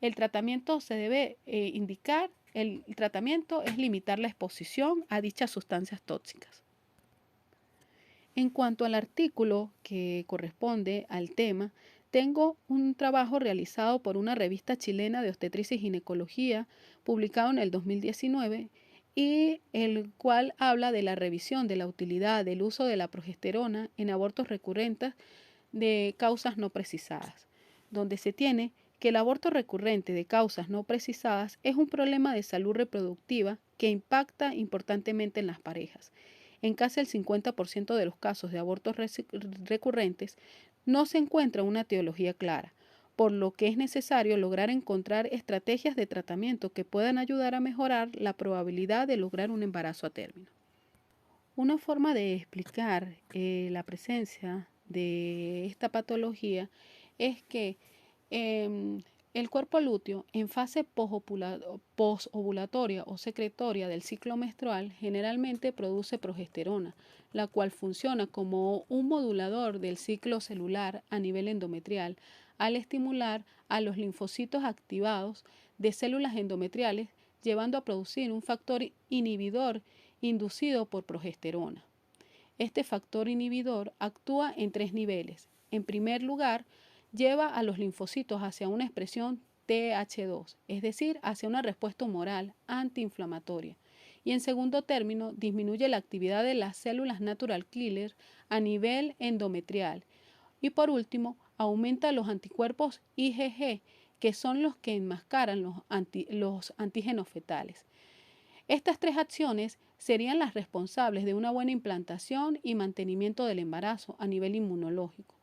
el tratamiento se debe indicar, el tratamiento es limitar la exposición a dichas sustancias tóxicas. En cuanto al artículo que corresponde al tema, tengo un trabajo realizado por una revista chilena de obstetricia y ginecología, publicado en el 2019, y el cual habla de la revisión de la utilidad del uso de la progesterona en abortos recurrentes de causas no precisadas, donde se tiene que el aborto recurrente de causas no precisadas es un problema de salud reproductiva que impacta importantemente en las parejas. En casi el 50% de los casos de abortos recurrentes no se encuentra una etiología clara, por lo que es necesario lograr encontrar estrategias de tratamiento que puedan ayudar a mejorar la probabilidad de lograr un embarazo a término. Una forma de explicar la presencia de esta patología es que el cuerpo lúteo en fase posovulatoria o secretoria del ciclo menstrual generalmente produce progesterona, la cual funciona como un modulador del ciclo celular a nivel endometrial al estimular a los linfocitos activados de células endometriales, llevando a producir un factor inhibidor inducido por progesterona. Este factor inhibidor actúa en tres niveles. En primer lugar, lleva a los linfocitos hacia una expresión Th2, es decir, hacia una respuesta humoral antiinflamatoria. Y en segundo término, disminuye la actividad de las células natural killer a nivel endometrial. Y por último, aumenta los anticuerpos IgG, que son los que enmascaran los antígenos fetales. Estas tres acciones serían las responsables de una buena implantación y mantenimiento del embarazo a nivel inmunológico.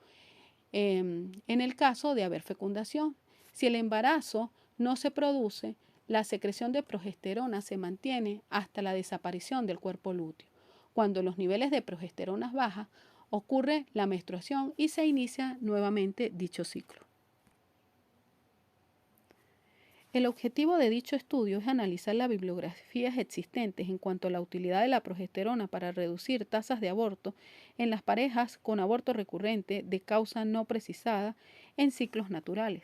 En el caso de haber fecundación, si el embarazo no se produce, la secreción de progesterona se mantiene hasta la desaparición del cuerpo lúteo. Cuando los niveles de progesterona bajan, ocurre la menstruación y se inicia nuevamente dicho ciclo. El objetivo de dicho estudio es analizar las bibliografías existentes en cuanto a la utilidad de la progesterona para reducir tasas de aborto en las parejas con aborto recurrente de causa no precisada en ciclos naturales.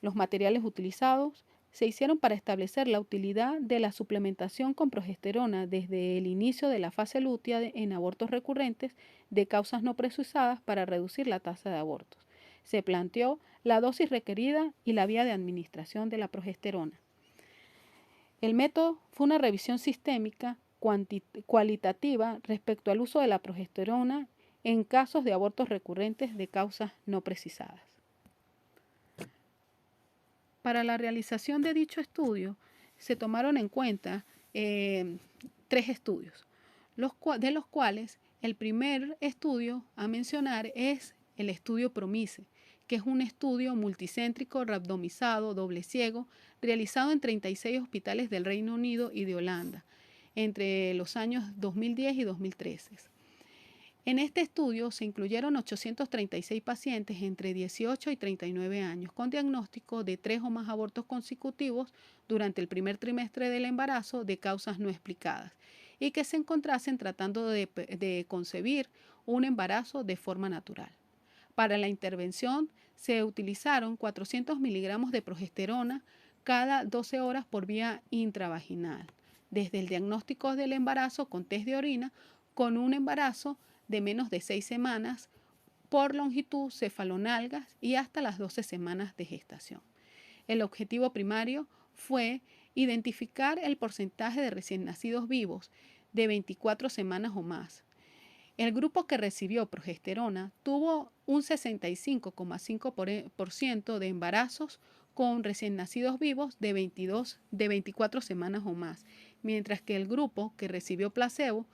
Los materiales utilizados se hicieron para establecer la utilidad de la suplementación con progesterona desde el inicio de la fase lútea en abortos recurrentes de causas no precisadas para reducir la tasa de abortos. Se planteó la dosis requerida y la vía de administración de la progesterona. El método fue una revisión sistémica cualitativa respecto al uso de la progesterona en casos de abortos recurrentes de causas no precisadas. Para la realización de dicho estudio se tomaron en cuenta tres estudios, de los cuales el primer estudio a mencionar es el estudio PROMISE, que es un estudio multicéntrico randomizado doble ciego realizado en 36 hospitales del Reino Unido y de Holanda entre los años 2010 y 2013. En este estudio se incluyeron 836 pacientes entre 18 y 39 años con diagnóstico de 3 o más abortos consecutivos durante el primer trimestre del embarazo de causas no explicadas y que se encontrasen tratando de concebir un embarazo de forma natural. Para la intervención se utilizaron 400 miligramos de progesterona cada 12 horas por vía intravaginal, desde el diagnóstico del embarazo con test de orina con un embarazo de menos de 6 semanas por longitud cefalonalgas y hasta las 12 semanas de gestación. El objetivo primario fue identificar el porcentaje de recién nacidos vivos de 24 semanas o más. El grupo que recibió progesterona tuvo un 65,5% de embarazos con recién nacidos vivos de 24 semanas o más, mientras que el grupo que recibió placebo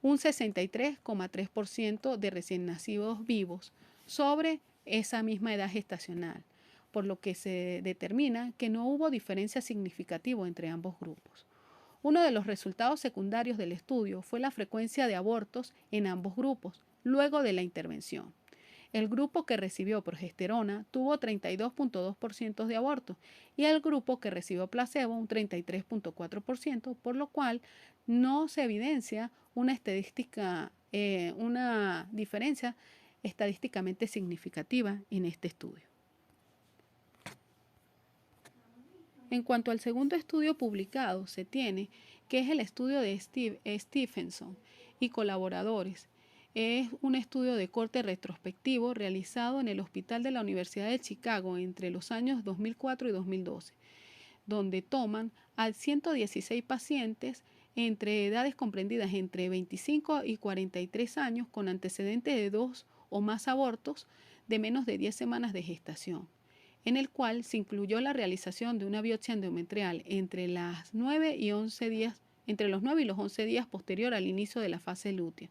un 63,3% de recién nacidos vivos sobre esa misma edad gestacional, por lo que se determina que no hubo diferencia significativa entre ambos grupos. Uno de los resultados secundarios del estudio fue la frecuencia de abortos en ambos grupos luego de la intervención. El grupo que recibió progesterona tuvo 32.2% de abortos y el grupo que recibió placebo un 33.4%, por lo cual no se evidencia una diferencia estadísticamente significativa en este estudio. En cuanto al segundo estudio publicado, se tiene que es el estudio de Stephenson y colaboradores. Es un estudio de corte retrospectivo realizado en el Hospital de la Universidad de Chicago entre los años 2004 y 2012, donde toman a 116 pacientes entre edades comprendidas entre 25 y 43 años con antecedentes de 2 o más abortos de menos de 10 semanas de gestación, en el cual se incluyó la realización de una biopsia endometrial entre los 9 y los 11 días posterior al inicio de la fase lútea.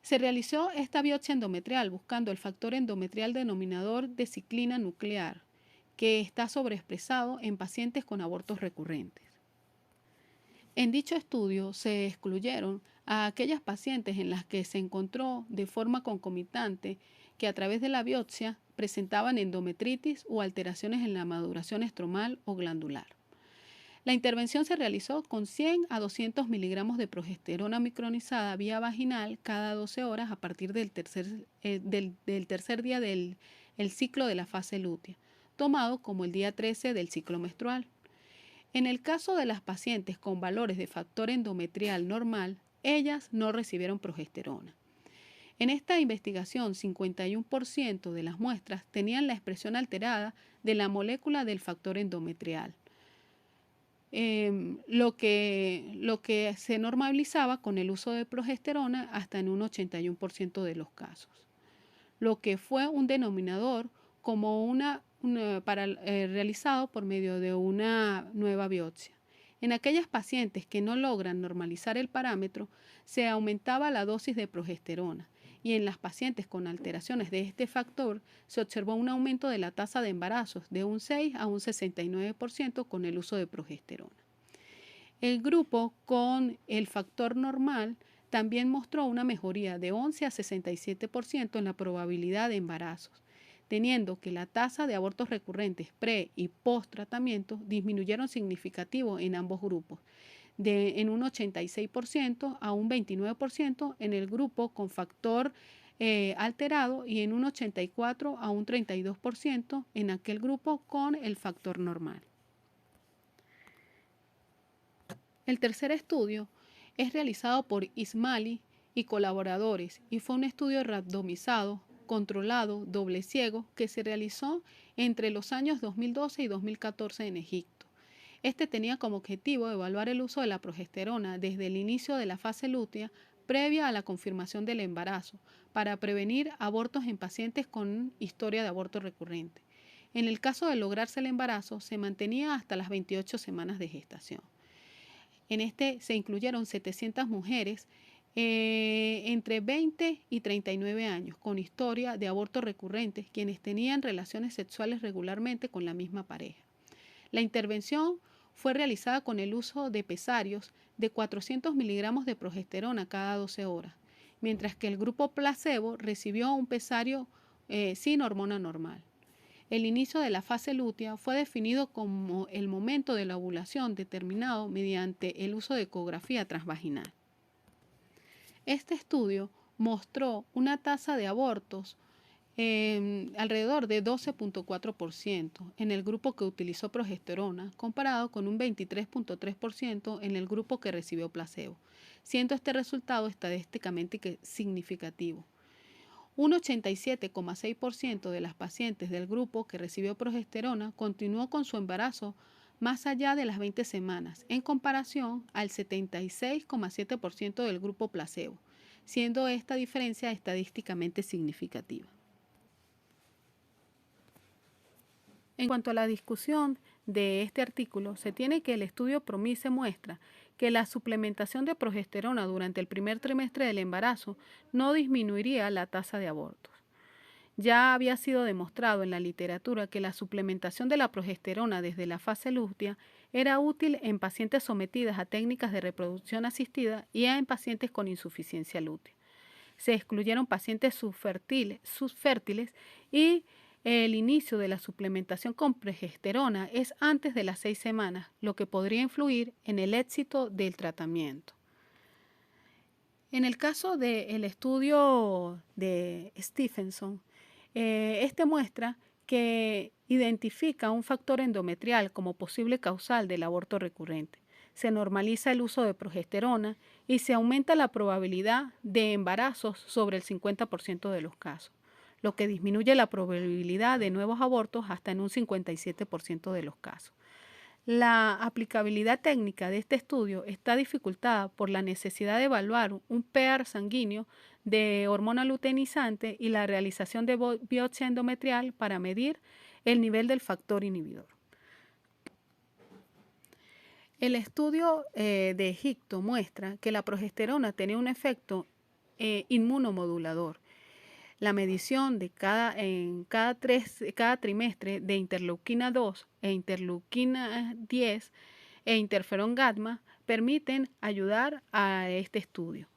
Se realizó esta biopsia endometrial buscando el factor endometrial denominador de ciclina nuclear, que está sobreexpresado en pacientes con abortos recurrentes. En dicho estudio se excluyeron a aquellas pacientes en las que se encontró de forma concomitante que a través de la biopsia presentaban endometritis o alteraciones en la maduración estromal o glandular. La intervención se realizó con 100 a 200 miligramos de progesterona micronizada vía vaginal cada 12 horas a partir del tercer día del ciclo de la fase lútea, tomado como el día 13 del ciclo menstrual. En el caso de las pacientes con valores de factor endometrial normal, ellas no recibieron progesterona. En esta investigación, 51% de las muestras tenían la expresión alterada de la molécula del factor endometrial, lo que se normalizaba con el uso de progesterona hasta en un 81% de los casos, lo que fue un denominador como realizado por medio de una nueva biopsia. En aquellas pacientes que no logran normalizar el parámetro, se aumentaba la dosis de progesterona y en las pacientes con alteraciones de este factor se observó un aumento de la tasa de embarazos de un 6 a un 69% con el uso de progesterona. El grupo con el factor normal también mostró una mejoría de 11 a 67% en la probabilidad de embarazos, teniendo que la tasa de abortos recurrentes pre y post tratamiento disminuyeron significativo en ambos grupos, en un 86% a un 29% en el grupo con factor alterado y en un 84% a un 32% en aquel grupo con el factor normal. El tercer estudio es realizado por Ismaili y colaboradores y fue un estudio randomizado, controlado, doble ciego, que se realizó entre los años 2012 y 2014 en Egipto. Este tenía como objetivo evaluar el uso de la progesterona desde el inicio de la fase lútea previa a la confirmación del embarazo para prevenir abortos en pacientes con historia de aborto recurrente. En el caso de lograrse el embarazo, se mantenía hasta las 28 semanas de gestación. En este se incluyeron 700 mujeres entre 20 y 39 años con historia de aborto recurrente, quienes tenían relaciones sexuales regularmente con la misma pareja. La intervención fue realizada con el uso de pesarios de 400 miligramos de progesterona cada 12 horas, mientras que el grupo placebo recibió un pesario sin hormona normal. El inicio de la fase lútea fue definido como el momento de la ovulación determinado mediante el uso de ecografía transvaginal. Este estudio mostró una tasa de abortos alrededor de 12.4% en el grupo que utilizó progesterona, comparado con un 23.3% en el grupo que recibió placebo, siendo este resultado estadísticamente significativo. Un 87,6% de las pacientes del grupo que recibió progesterona continuó con su embarazo más allá de las 20 semanas, en comparación al 76,7% del grupo placebo, siendo esta diferencia estadísticamente significativa. En cuanto a la discusión de este artículo, se tiene que el estudio PROMISE muestra que la suplementación de progesterona durante el primer trimestre del embarazo no disminuiría la tasa de abortos. Ya había sido demostrado en la literatura que la suplementación de la progesterona desde la fase lútea era útil en pacientes sometidas a técnicas de reproducción asistida y en pacientes con insuficiencia lútea. se excluyeron pacientes subfértiles y el inicio de la suplementación con progesterona es antes de las 6 semanas, lo que podría influir en el éxito del tratamiento. En el caso del estudio de Stephenson, este muestra que identifica un factor endometrial como posible causal del aborto recurrente. Se normaliza el uso de progesterona y se aumenta la probabilidad de embarazos sobre el 50% de los casos, lo que disminuye la probabilidad de nuevos abortos hasta en un 57% de los casos. La aplicabilidad técnica de este estudio está dificultada por la necesidad de evaluar un PEAR sanguíneo de hormona luteinizante y la realización de biopsia endometrial para medir el nivel del factor inhibidor. El estudio de Egipto muestra que la progesterona tenía un efecto inmunomodulador. La medición de cada trimestre de interleuquina 2 e interleuquina 10 e interferón gamma permiten ayudar a este estudio.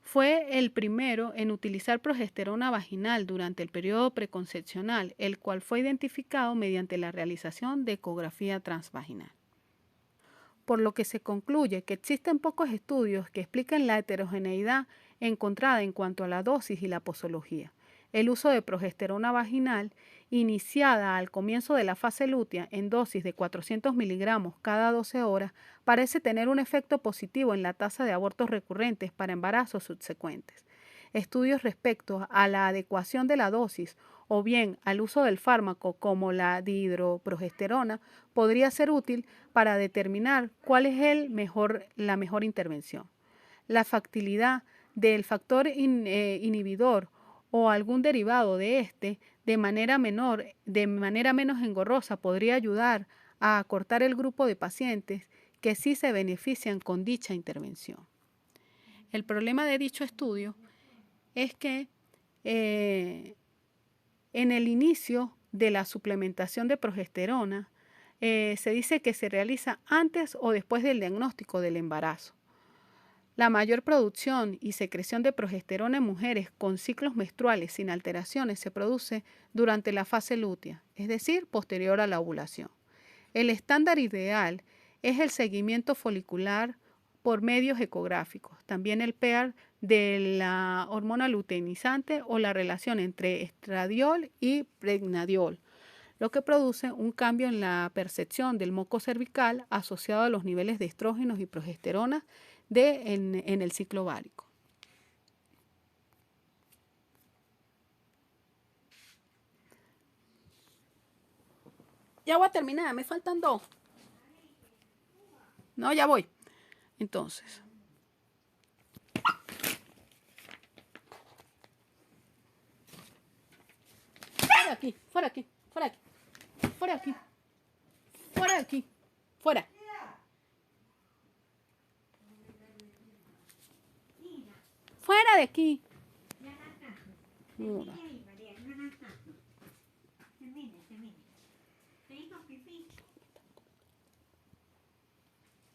Fue el primero en utilizar progesterona vaginal durante el periodo preconcepcional, el cual fue identificado mediante la realización de ecografía transvaginal. Por lo que se concluye que existen pocos estudios que expliquen la heterogeneidad encontrada en cuanto a la dosis y la posología. El uso de progesterona vaginal, iniciada al comienzo de la fase lútea en dosis de 400 miligramos cada 12 horas, parece tener un efecto positivo en la tasa de abortos recurrentes para embarazos subsecuentes. Estudios respecto a la adecuación de la dosis o bien al uso del fármaco como la dihidroprogesterona podría ser útil para determinar cuál es la mejor intervención. La factibilidad del factor inhibidor o algún derivado de este de manera menos engorrosa podría ayudar a acortar el grupo de pacientes que sí se benefician con dicha intervención. El problema de dicho estudio es que en el inicio de la suplementación de progesterona se dice que se realiza antes o después del diagnóstico del embarazo. La mayor producción y secreción de progesterona en mujeres con ciclos menstruales sin alteraciones se produce durante la fase lútea, es decir, posterior a la ovulación. El estándar ideal es el seguimiento folicular por medios ecográficos, también el PEAR de la hormona luteinizante o la relación entre estradiol y pregnadiol, lo que produce un cambio en la percepción del moco cervical asociado a los niveles de estrógenos y progesterona en el ciclo ovárico. Ya voy a terminar, me faltan 2. No, ya voy. Entonces, fuera aquí, fuera aquí, fuera aquí, fuera aquí, fuera aquí, fuera. Fuera de aquí. Mira.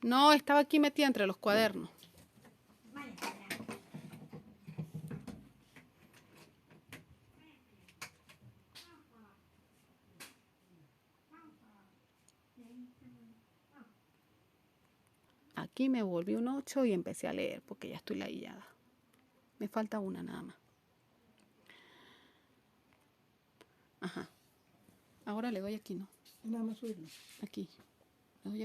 No, estaba aquí metida entre los cuadernos. Aquí me volví un 8 y empecé a leer porque ya estoy ladillada. Me falta una nada más. Ajá. Ahora le doy aquí, ¿no? Nada más subirlo. Aquí. Le doy aquí.